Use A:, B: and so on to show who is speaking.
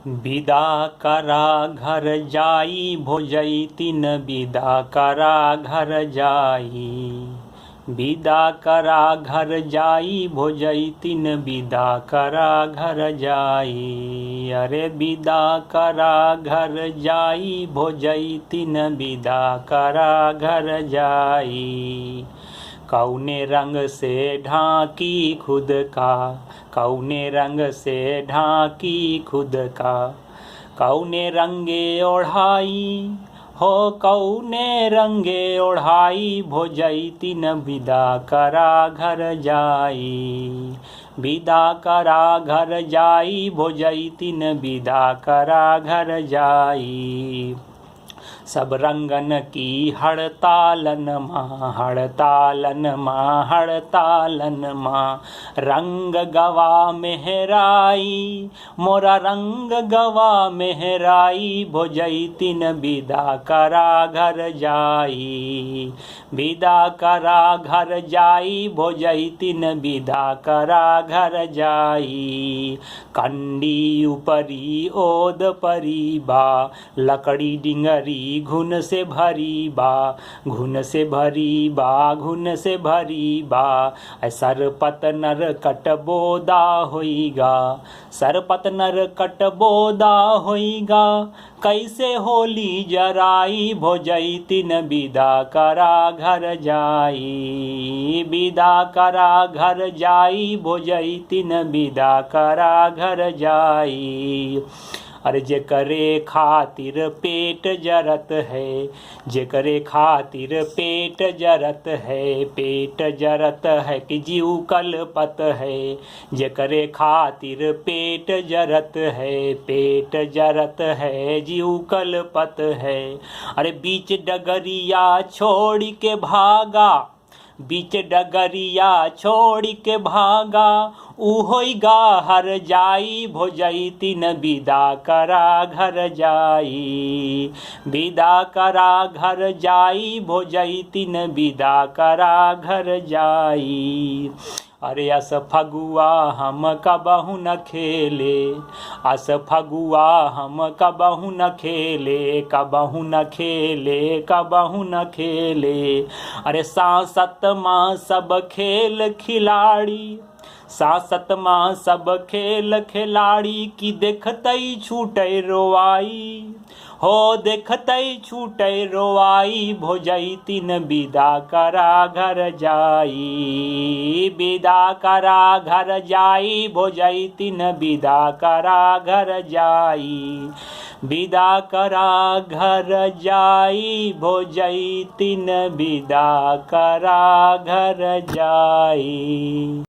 A: विदा करा घर जाई भोजैतिन विदा करा घर जाई। विदा करा घर जाई भोजैतिन विदा करा घर जाई। अरे विदा करा घर जाई भोजैतिन विदा करा घर जाई। कौने रंग से ढांकी खुद का, कौने रंग से ढांकी खुद का, कौने रंगे ओढ़ाई हो, कौने रंगे ओढ़ाई भोजैतिन विदा करा घर जाई। विदा करा घर जाई भोजैतिन विदा करा घर जाई। सब रंगन की हड़तालन माँ, हड़तालन माँ, हड़तालन माँ। रंग गवा मेहराई मोरा रंग गवा मेहराई भोजैतिन विदा करा घर जाई। विदा करा घर जाई भोजैतिन विदा करा घर जाई। कंडी उपरी ओद परी बा, लकड़ी डिंगरी घुन से भरी बा, घुन से भरी बा, घुन से भरी बा। सरपत नर कट बोदा होइगा, सरपत नर कट बोदा होइगा। कैसे होली जराई भोजैतिन विदा करा घर जाई। विदा करा घर जाई भोजैतिन विदा करा घर जाई। अरे जेकरे खातिर पेट जरत है, जेकरे खातिर पेट जरत है, पेट जरत है कि जीव कलपत है। जेकरे खातिर पेट जरत है, पेट जरत है, जीव कलपत है। अरे बीच डगरिया छोड़ के भागा, बीच डगरिया छोड़ के भागा। उहोइगा हर जाई भोजैतिन विदा करा घर जाई। विदा करा घर जाई भोजैतिन विदा करा घर जाई। अरे अस फगुआ हम कबहु न खेले, अस फगुआ हम कबहु न खेले, कबहु न खेले, कबहु न खेले। अरे सांसत माँ सब खेल खिलाड़ी, सांसत माँ सब खेल खिलाड़ी। की देखतई छूटे रोआई हो, देखतई छूटे रोआई भोजैतिन विदा करा घर जाई। विदा करा घर जाई भोजैतिन विदा करा घर जाई। विदा करा घर जाई भोजैतिन विदा करा घर जाई।